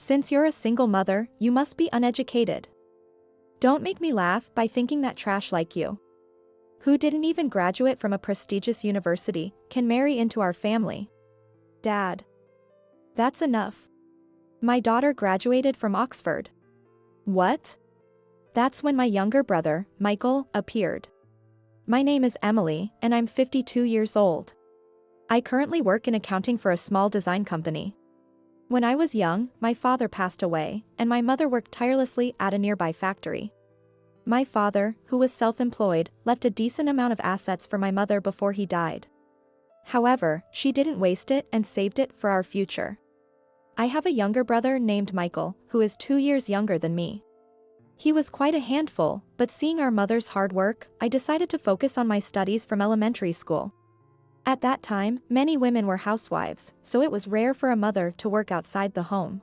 Since you're a single mother, you must be uneducated. Don't make me laugh by thinking that trash like you, who didn't even graduate from a prestigious university, can marry into our family. Dad. That's enough. My daughter graduated from Oxford. What? That's when my younger brother, Michael, appeared. My name is Emily, and I'm 52 years old. I currently work in accounting for a small design company. When I was young, my father passed away, and my mother worked tirelessly at a nearby factory. My father, who was self-employed, left a decent amount of assets for my mother before he died. However, she didn't waste it and saved it for our future. I have a younger brother named Michael, who is 2 years younger than me. He was quite a handful, but seeing our mother's hard work, I decided to focus on my studies from elementary school. At that time, many women were housewives, so it was rare for a mother to work outside the home.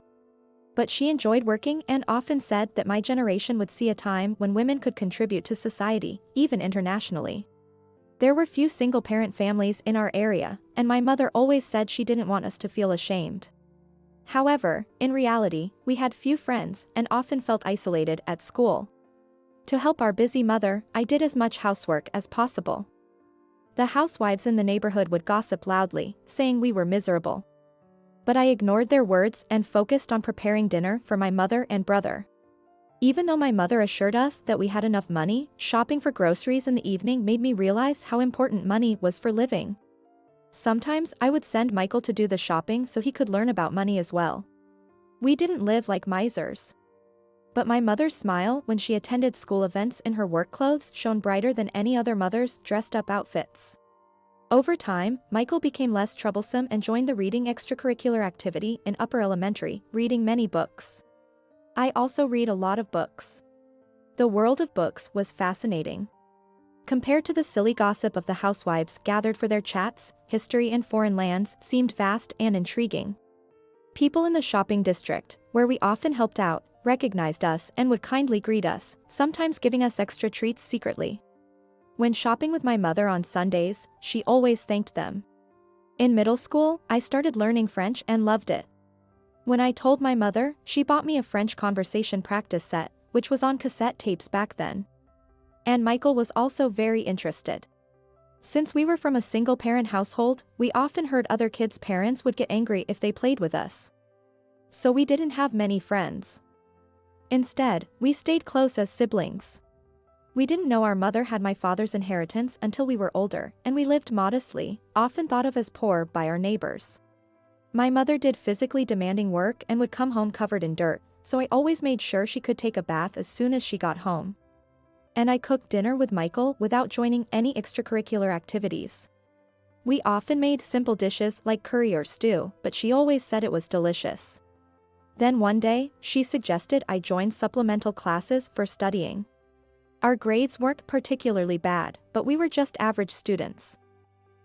But she enjoyed working and often said that my generation would see a time when women could contribute to society, even internationally. There were few single-parent families in our area, and my mother always said she didn't want us to feel ashamed. However, in reality, we had few friends and often felt isolated at school. To help our busy mother, I did as much housework as possible. The housewives in the neighborhood would gossip loudly, saying we were miserable. But I ignored their words and focused on preparing dinner for my mother and brother. Even though my mother assured us that we had enough money, shopping for groceries in the evening made me realize how important money was for living. Sometimes I would send Michael to do the shopping so he could learn about money as well. We didn't live like misers. But my mother's smile when she attended school events in her work clothes shone brighter than any other mother's dressed-up outfits. Over time, Michael became less troublesome and joined the reading extracurricular activity in upper elementary, reading many books. I also read a lot of books. The world of books was fascinating. Compared to the silly gossip of the housewives gathered for their chats, history and foreign lands seemed vast and intriguing. People in the shopping district, where we often helped out, recognized us and would kindly greet us, sometimes giving us extra treats secretly. When shopping with my mother on Sundays, she always thanked them. In middle school, I started learning French and loved it. When I told my mother, she bought me a French conversation practice set, which was on cassette tapes back then. And Michael was also very interested. Since we were from a single-parent household, we often heard other kids' parents would get angry if they played with us. So we didn't have many friends. Instead, we stayed close as siblings. We didn't know our mother had my father's inheritance until we were older, and we lived modestly, often thought of as poor by our neighbors. My mother did physically demanding work and would come home covered in dirt, so I always made sure she could take a bath as soon as she got home. And I cooked dinner with Michael without joining any extracurricular activities. We often made simple dishes like curry or stew, but she always said it was delicious. Then one day, she suggested I join supplemental classes for studying. Our grades weren't particularly bad, but we were just average students.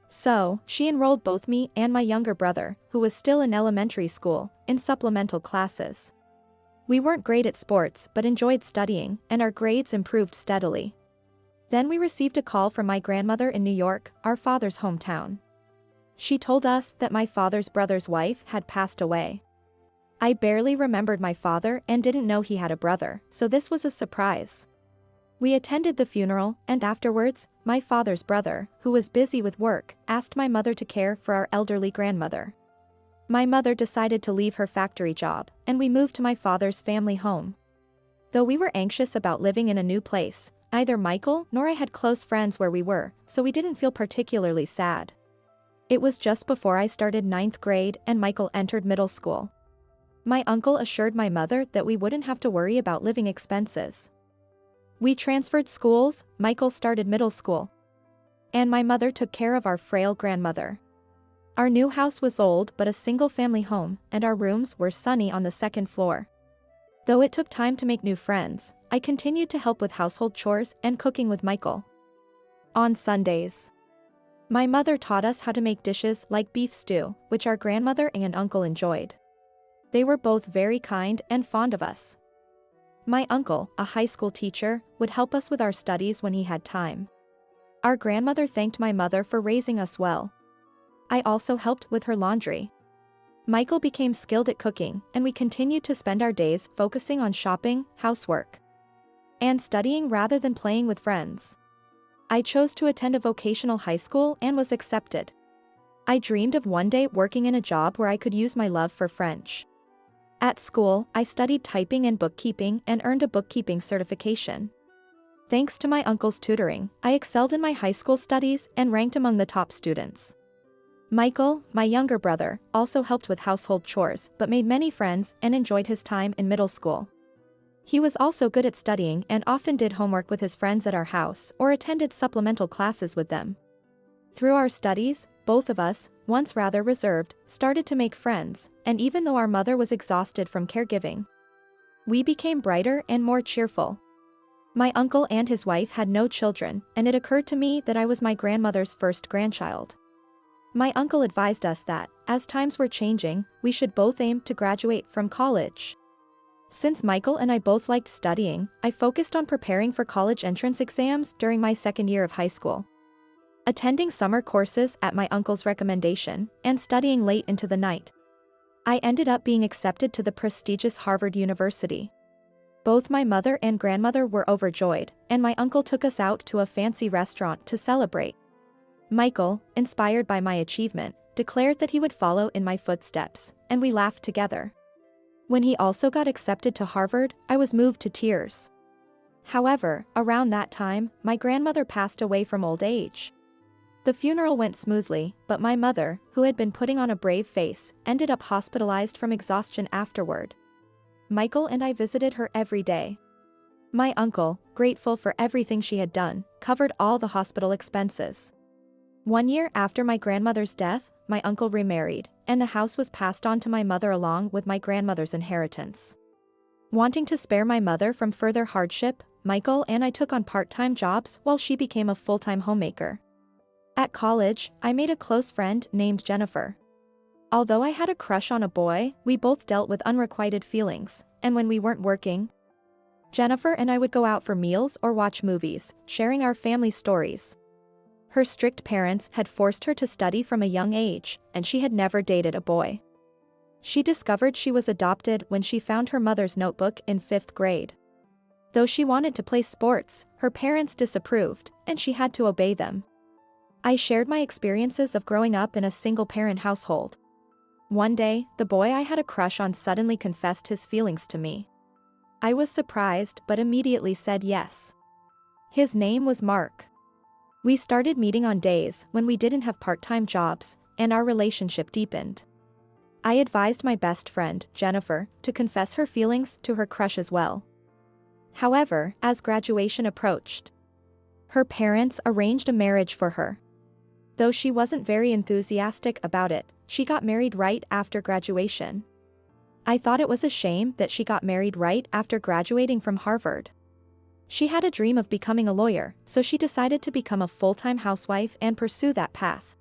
So, she enrolled both me and my younger brother, who was still in elementary school, in supplemental classes. We weren't great at sports but enjoyed studying, and our grades improved steadily. Then we received a call from my grandmother in New York, our father's hometown. She told us that my father's brother's wife had passed away. I barely remembered my father and didn't know he had a brother, so this was a surprise. We attended the funeral, and afterwards, my father's brother, who was busy with work, asked my mother to care for our elderly grandmother. My mother decided to leave her factory job, and we moved to my father's family home. Though we were anxious about living in a new place, neither Michael nor I had close friends where we were, so we didn't feel particularly sad. It was just before I started 9th grade and Michael entered middle school. My uncle assured my mother that we wouldn't have to worry about living expenses. We transferred schools, Michael started middle school. And my mother took care of our frail grandmother. Our new house was old but a single-family home, and our rooms were sunny on the second floor. Though it took time to make new friends, I continued to help with household chores and cooking with Michael. On Sundays, my mother taught us how to make dishes like beef stew, which our grandmother and uncle enjoyed. They were both very kind and fond of us. My uncle, a high school teacher, would help us with our studies when he had time. Our grandmother thanked my mother for raising us well. I also helped with her laundry. Michael became skilled at cooking, and we continued to spend our days focusing on shopping, housework, and studying rather than playing with friends. I chose to attend a vocational high school and was accepted. I dreamed of one day working in a job where I could use my love for French. At school, I studied typing and bookkeeping and earned a bookkeeping certification. Thanks to my uncle's tutoring, I excelled in my high school studies and ranked among the top students. Michael, my younger brother, also helped with household chores but made many friends and enjoyed his time in middle school. He was also good at studying and often did homework with his friends at our house or attended supplemental classes with them. Through our studies, both of us, once rather reserved, started to make friends, and even though our mother was exhausted from caregiving, we became brighter and more cheerful. My uncle and his wife had no children, and it occurred to me that I was my grandmother's first grandchild. My uncle advised us that, as times were changing, we should both aim to graduate from college. Since Michael and I both liked studying, I focused on preparing for college entrance exams during my second year of high school, attending summer courses at my uncle's recommendation, and studying late into the night. I ended up being accepted to the prestigious Harvard University. Both my mother and grandmother were overjoyed, and my uncle took us out to a fancy restaurant to celebrate. Michael, inspired by my achievement, declared that he would follow in my footsteps, and we laughed together. When he also got accepted to Harvard, I was moved to tears. However, around that time, my grandmother passed away from old age. The funeral went smoothly, but my mother, who had been putting on a brave face, ended up hospitalized from exhaustion afterward. Michael and I visited her every day. My uncle, grateful for everything she had done, covered all the hospital expenses. 1 year after my grandmother's death, my uncle remarried, and the house was passed on to my mother along with my grandmother's inheritance. Wanting to spare my mother from further hardship, Michael and I took on part-time jobs while she became a full-time homemaker. At college, I made a close friend named Jennifer. Although I had a crush on a boy, we both dealt with unrequited feelings, and when we weren't working, Jennifer and I would go out for meals or watch movies, sharing our family stories. Her strict parents had forced her to study from a young age, and she had never dated a boy. She discovered she was adopted when she found her mother's notebook in 5th grade. Though she wanted to play sports, her parents disapproved, and she had to obey them. I shared my experiences of growing up in a single-parent household. One day, the boy I had a crush on suddenly confessed his feelings to me. I was surprised but immediately said yes. His name was Mark. We started meeting on days when we didn't have part-time jobs, and our relationship deepened. I advised my best friend, Jennifer, to confess her feelings to her crush as well. However, as graduation approached, her parents arranged a marriage for her. Though she wasn't very enthusiastic about it, she got married right after graduation. I thought it was a shame that she got married right after graduating from Harvard. She had a dream of becoming a lawyer, so she decided to become a full-time housewife and pursue that path.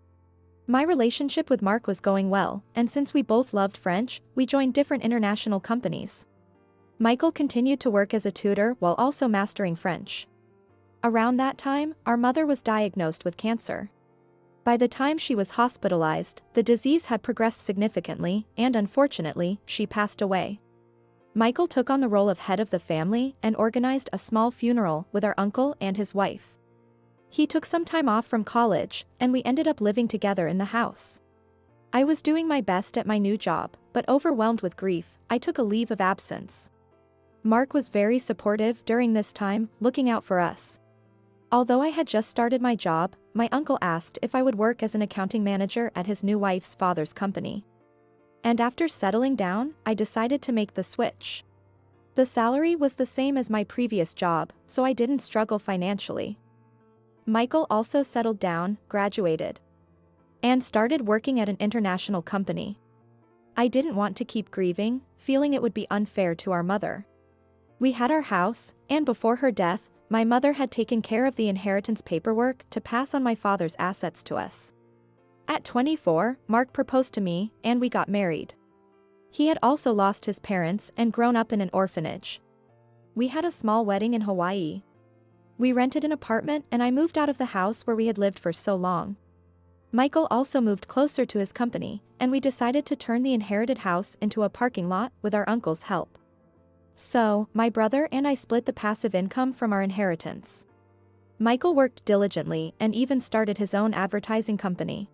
My relationship with Mark was going well, and since we both loved French, we joined different international companies. Michael continued to work as a tutor while also mastering French. Around that time, our mother was diagnosed with cancer. By the time she was hospitalized, the disease had progressed significantly, and unfortunately, she passed away. Michael took on the role of head of the family and organized a small funeral with our uncle and his wife. He took some time off from college, and we ended up living together in the house. I was doing my best at my new job, but overwhelmed with grief, I took a leave of absence. Mark was very supportive during this time, looking out for us. Although I had just started my job, my uncle asked if I would work as an accounting manager at his new wife's father's company. And after settling down, I decided to make the switch. The salary was the same as my previous job, so I didn't struggle financially. Michael also settled down, graduated, and started working at an international company. I didn't want to keep grieving, feeling it would be unfair to our mother. We had our house, and before her death, my mother had taken care of the inheritance paperwork to pass on my father's assets to us. At 24, Mark proposed to me, and we got married. He had also lost his parents and grown up in an orphanage. We had a small wedding in Hawaii. We rented an apartment and I moved out of the house where we had lived for so long. Michael also moved closer to his company, and we decided to turn the inherited house into a parking lot with our uncle's help. So, my brother and I split the passive income from our inheritance. Michael worked diligently and even started his own advertising company.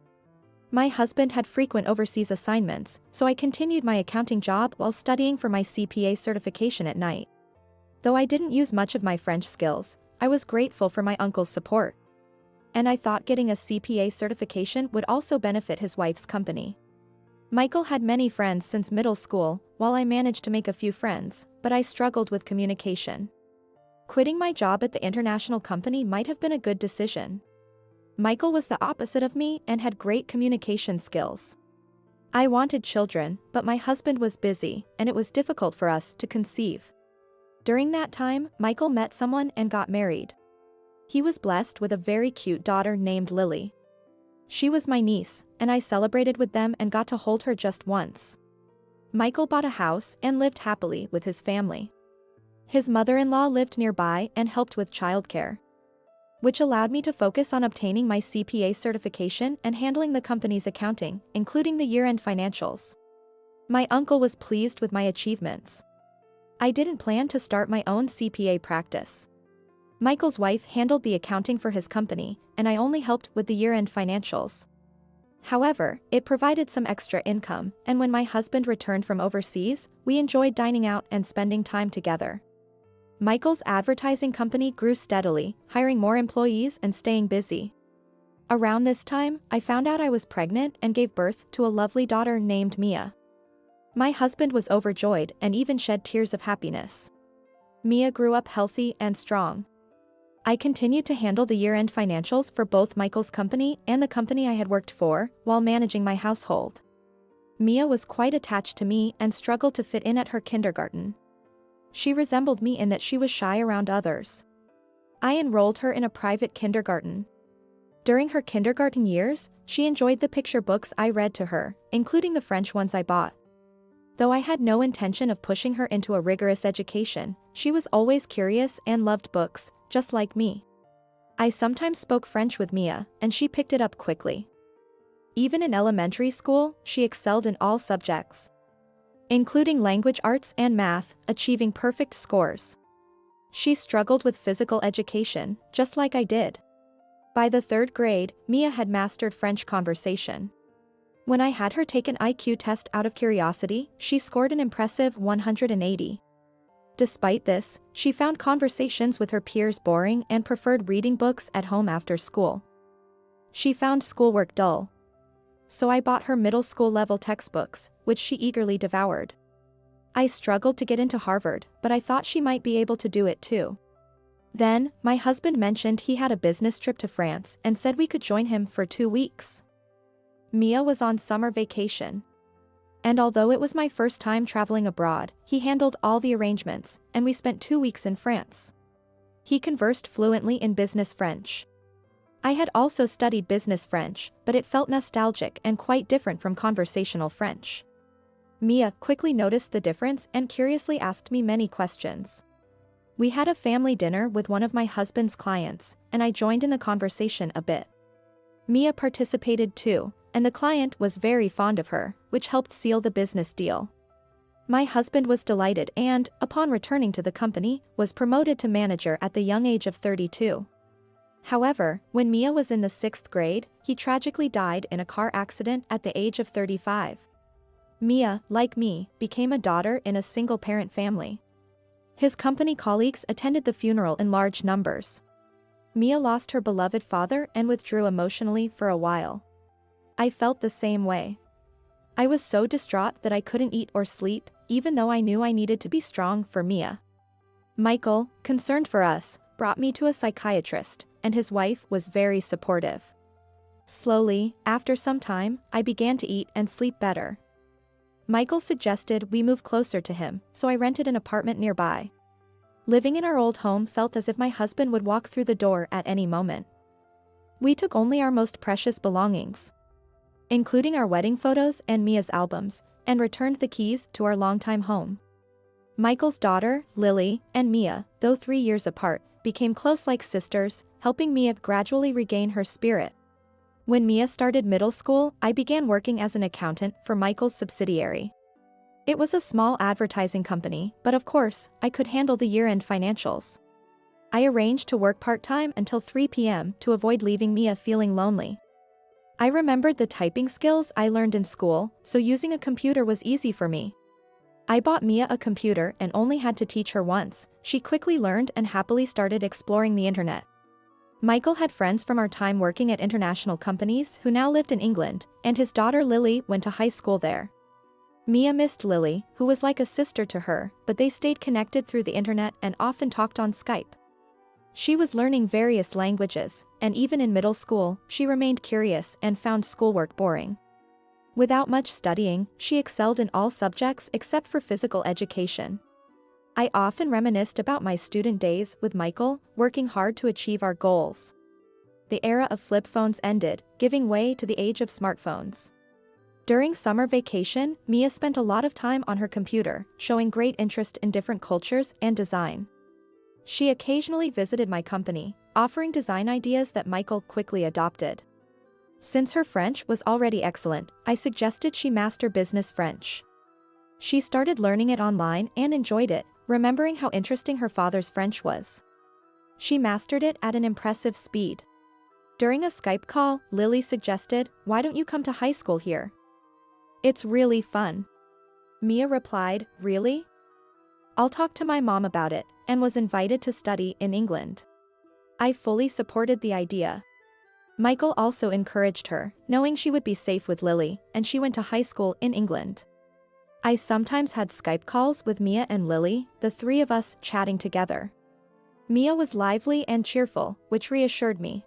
My husband had frequent overseas assignments, so I continued my accounting job while studying for my CPA certification at night. Though I didn't use much of my French skills, I was grateful for my uncle's support. And I thought getting a CPA certification would also benefit his wife's company. Michael had many friends since middle school, while I managed to make a few friends, but I struggled with communication. Quitting my job at the international company might have been a good decision. Michael was the opposite of me and had great communication skills. I wanted children, but my husband was busy, and it was difficult for us to conceive. During that time, Michael met someone and got married. He was blessed with a very cute daughter named Lily. She was my niece, and I celebrated with them and got to hold her just once. Michael bought a house and lived happily with his family. His mother-in-law lived nearby and helped with childcare, which allowed me to focus on obtaining my CPA certification and handling the company's accounting, including the year-end financials. My uncle was pleased with my achievements. I didn't plan to start my own CPA practice. Michael's wife handled the accounting for his company, and I only helped with the year-end financials. However, it provided some extra income, and when my husband returned from overseas, we enjoyed dining out and spending time together. Michael's advertising company grew steadily, hiring more employees and staying busy. Around this time, I found out I was pregnant and gave birth to a lovely daughter named Mia. My husband was overjoyed and even shed tears of happiness. Mia grew up healthy and strong. I continued to handle the year-end financials for both Michael's company and the company I had worked for, while managing my household. Mia was quite attached to me and struggled to fit in at her kindergarten. She resembled me in that she was shy around others. I enrolled her in a private kindergarten. During her kindergarten years, she enjoyed the picture books I read to her, including the French ones I bought. Though I had no intention of pushing her into a rigorous education, she was always curious and loved books, just like me. I sometimes spoke French with Mia, and she picked it up quickly. Even in elementary school, she excelled in all subjects, including language arts and math, achieving perfect scores. She struggled with physical education, just like I did. By the 3rd grade, Mia had mastered French conversation. When I had her take an IQ test out of curiosity, she scored an impressive 180. Despite this, she found conversations with her peers boring and preferred reading books at home after school. She found schoolwork dull. So I bought her middle school level textbooks, which she eagerly devoured. I struggled to get into Harvard, but I thought she might be able to do it too. Then, my husband mentioned he had a business trip to France and said we could join him for 2 weeks. Mia was on summer vacation. And although it was my first time traveling abroad, he handled all the arrangements, and we spent 2 weeks in France. He conversed fluently in business French. I had also studied business French, but it felt nostalgic and quite different from conversational French. Mia quickly noticed the difference and curiously asked me many questions. We had a family dinner with one of my husband's clients, and I joined in the conversation a bit. Mia participated too, and the client was very fond of her, which helped seal the business deal. My husband was delighted and, upon returning to the company, was promoted to manager at the young age of 32. However, when Mia was in the 6th grade, he tragically died in a car accident at the age of 35. Mia, like me, became a daughter in a single-parent family. His company colleagues attended the funeral in large numbers. Mia lost her beloved father and withdrew emotionally for a while. I felt the same way. I was so distraught that I couldn't eat or sleep, even though I knew I needed to be strong for Mia. Michael, concerned for us, brought me to a psychiatrist, and his wife was very supportive. Slowly, after some time, I began to eat and sleep better. Michael suggested we move closer to him, so I rented an apartment nearby. Living in our old home felt as if my husband would walk through the door at any moment. We took only our most precious belongings, including our wedding photos and Mia's albums, and returned the keys to our longtime home. Michael's daughter, Lily, and Mia, though 3 years apart, became close like sisters, helping Mia gradually regain her spirit. When Mia started middle school, I began working as an accountant for Michael's subsidiary. It was a small advertising company, but of course, I could handle the year-end financials. I arranged to work part-time until 3 p.m. to avoid leaving Mia feeling lonely. I remembered the typing skills I learned in school, so using a computer was easy for me. I bought Mia a computer and only had to teach her once. She quickly learned and happily started exploring the internet. Michael had friends from our time working at international companies who now lived in England, and his daughter Lily went to high school there. Mia missed Lily, who was like a sister to her, but they stayed connected through the internet and often talked on Skype. She was learning various languages, and even in middle school, she remained curious and found schoolwork boring. Without much studying, she excelled in all subjects except for physical education. I often reminisced about my student days with Michael, working hard to achieve our goals. The era of flip phones ended, giving way to the age of smartphones. During summer vacation, Mia spent a lot of time on her computer, showing great interest in different cultures and design. She occasionally visited my company, offering design ideas that Michael quickly adopted. Since her French was already excellent, I suggested she master business French. She started learning it online and enjoyed it, remembering how interesting her father's French was. She mastered it at an impressive speed. During a Skype call, Lily suggested, "Why don't you come to high school here? It's really fun." Mia replied, "Really? I'll talk to my mom about it," and was invited to study in England. I fully supported the idea. Michael also encouraged her, knowing she would be safe with Lily, and she went to high school in England. I sometimes had Skype calls with Mia and Lily, the three of us chatting together. Mia was lively and cheerful, which reassured me.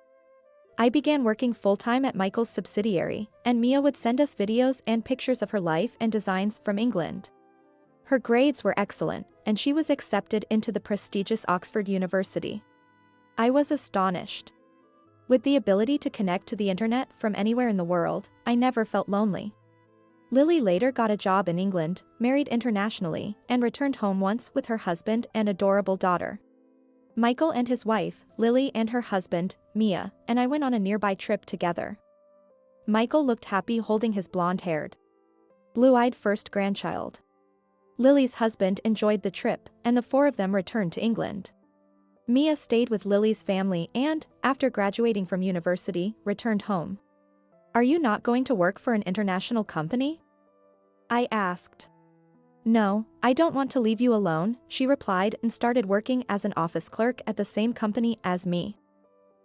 I began working full-time at Michael's subsidiary, and Mia would send us videos and pictures of her life and designs from England. Her grades were excellent, and she was accepted into the prestigious Oxford University. I was astonished. With the ability to connect to the internet from anywhere in the world, I never felt lonely. Lily later got a job in England, married internationally, and returned home once with her husband and adorable daughter. Michael and his wife, Lily, and her husband, Mia, and I went on a nearby trip together. Michael looked happy holding his blonde-haired, blue-eyed first grandchild. Lily's husband enjoyed the trip, and the four of them returned to England. Mia stayed with Lily's family and, after graduating from university, returned home. "Are you not going to work for an international company?" I asked. "No, I don't want to leave you alone," she replied and started working as an office clerk at the same company as me.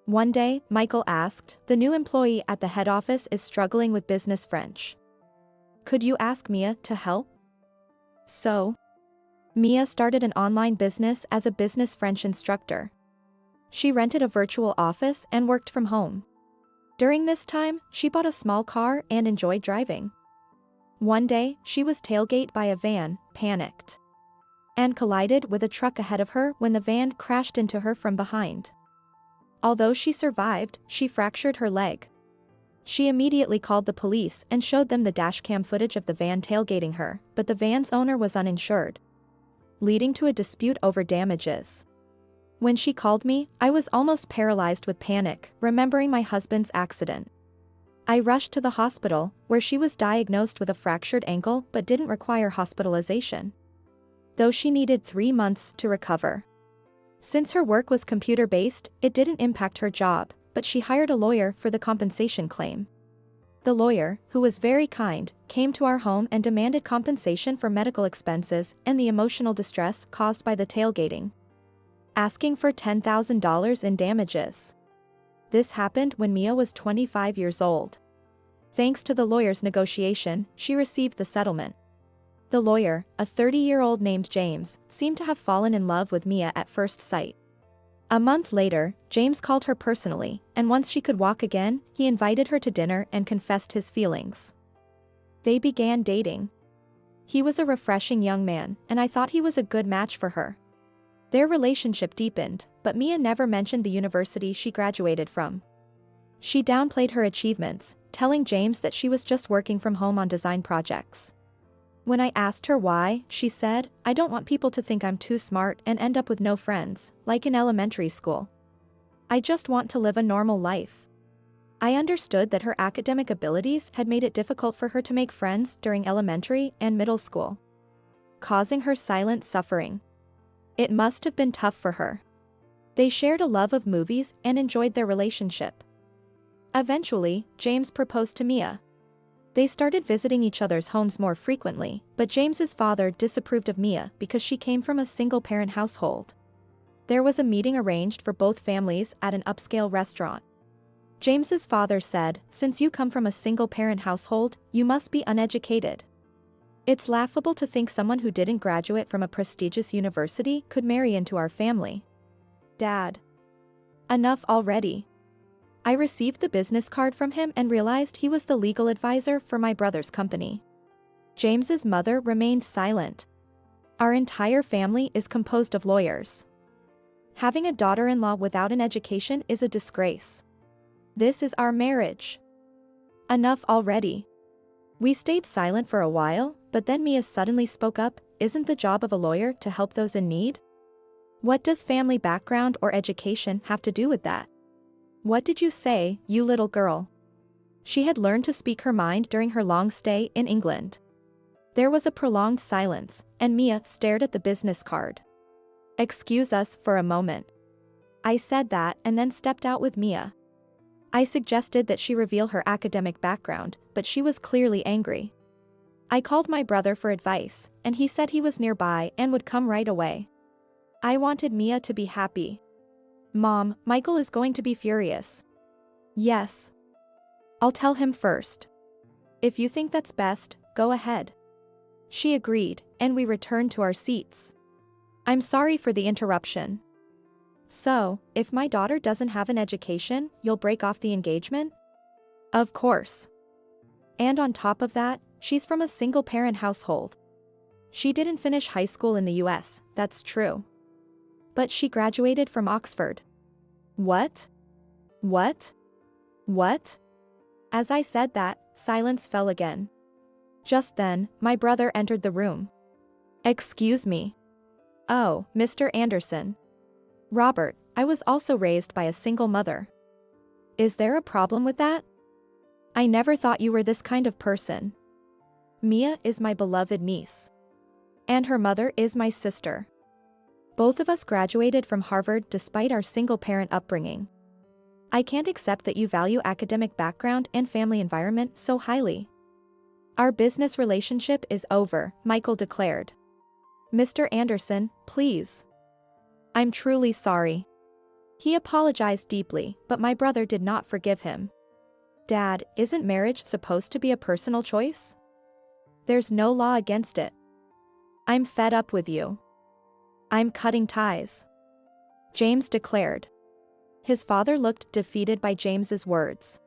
One day, Michael asked, "The new employee at the head office is struggling with business French. Could you ask Mia to help?" So, Mia started an online business as a business French instructor. She rented a virtual office and worked from home. During this time, she bought a small car and enjoyed driving. One day, she was tailgated by a van, panicked, and collided with a truck ahead of her when the van crashed into her from behind. Although she survived, she fractured her leg. She immediately called the police and showed them the dashcam footage of the van tailgating her, but the van's owner was uninsured, leading to a dispute over damages. When she called me, I was almost paralyzed with panic, remembering my husband's accident. I rushed to the hospital, where she was diagnosed with a fractured ankle but didn't require hospitalization, though she needed 3 months to recover. Since her work was computer-based, it didn't impact her job, but she hired a lawyer for the compensation claim. The lawyer, who was very kind, came to our home and demanded compensation for medical expenses and the emotional distress caused by the tailgating, asking for $10,000 in damages. This happened when Mia was 25 years old. Thanks to the lawyer's negotiation, she received the settlement. The lawyer, a 30-year-old named James, seemed to have fallen in love with Mia at first sight. A month later, James called her personally, and once she could walk again, he invited her to dinner and confessed his feelings. They began dating. He was a refreshing young man, and I thought he was a good match for her. Their relationship deepened, but Mia never mentioned the university she graduated from. She downplayed her achievements, telling James that she was just working from home on design projects. When I asked her why, she said, "I don't want people to think I'm too smart and end up with no friends, like in elementary school. I just want to live a normal life." I understood that her academic abilities had made it difficult for her to make friends during elementary and middle school, causing her silent suffering. It must have been tough for her. They shared a love of movies and enjoyed their relationship. Eventually, James proposed to Mia. They started visiting each other's homes more frequently, but James's father disapproved of Mia because she came from a single-parent household. There was a meeting arranged for both families at an upscale restaurant. James's father said, "Since you come from a single-parent household, you must be uneducated. It's laughable to think someone who didn't graduate from a prestigious university could marry into our family." Dad. Enough already. I received the business card from him and realized he was the legal advisor for my brother's company. James's mother remained silent. Our entire family is composed of lawyers. Having a daughter-in-law without an education is a disgrace. This is our marriage. Enough already. We stayed silent for a while, but then Mia suddenly spoke up, "Isn't the job of a lawyer to help those in need? What does family background or education have to do with that? What did you say, you little girl?" She had learned to speak her mind during her long stay in England. There was a prolonged silence, and Mia stared at the business card. "Excuse us for a moment." I said that and then stepped out with Mia. I suggested that she reveal her academic background, but she was clearly angry. I called my brother for advice, and he said he was nearby and would come right away. I wanted Mia to be happy. "Mom, Michael is going to be furious." "Yes. I'll tell him first. If you think that's best, go ahead." She agreed, and we returned to our seats. "I'm sorry for the interruption. So, if my daughter doesn't have an education, you'll break off the engagement?" "Of course. And on top of that, she's from a single-parent household. She didn't finish high school in the US, that's true. But she graduated from Oxford." "What? What? What?" As I said that, silence fell again. Just then, my brother entered the room. "Excuse me." "Oh, Mr. Anderson." "Robert, I was also raised by a single mother. Is there a problem with that? I never thought you were this kind of person. Mia is my beloved niece. And her mother is my sister. Both of us graduated from Harvard despite our single-parent upbringing. I can't accept that you value academic background and family environment so highly." "Our business relationship is over," Michael declared. "Mr. Anderson, please." "I'm truly sorry." He apologized deeply, but my brother did not forgive him. "Dad, isn't marriage supposed to be a personal choice? There's no law against it. I'm fed up with you. I'm cutting ties," James declared. His father looked defeated by James's words.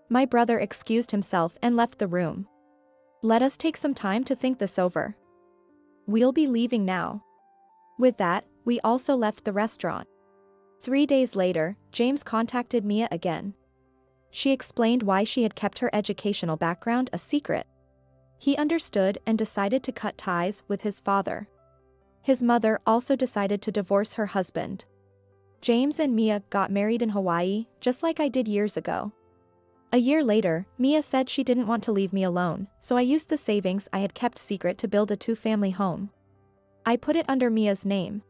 My brother excused himself and left the room. "Let us take some time to think this over. We'll be leaving now." With that, we also left the restaurant. 3 days later, James contacted Mia again. She explained why she had kept her educational background a secret. He understood and decided to cut ties with his father. His mother also decided to divorce her husband. James and Mia got married in Hawaii, just like I did years ago. A year later, Mia said she didn't want to leave me alone, so I used the savings I had kept secret to build a 2-family home. I put it under Mia's name.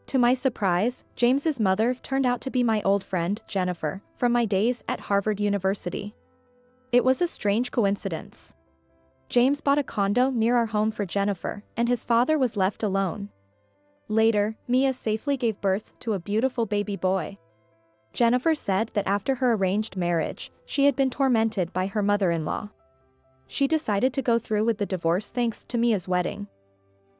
To my surprise, James's mother turned out to be my old friend, Jennifer, from my days at Harvard University. It was a strange coincidence. James bought a condo near our home for Jennifer, and his father was left alone. Later, Mia safely gave birth to a beautiful baby boy. Jennifer said that after her arranged marriage, she had been tormented by her mother-in-law. She decided to go through with the divorce thanks to Mia's wedding.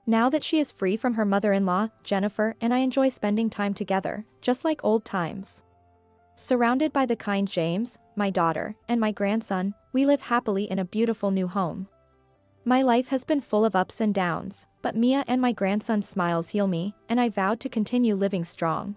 Now that she is free from her mother-in-law, Jennifer and I enjoy spending time together, just like old times. Surrounded by the kind James, my daughter, and my grandson, we live happily in a beautiful new home. My life has been full of ups and downs, but Mia and my grandson's smiles heal me, and I vowed to continue living strong.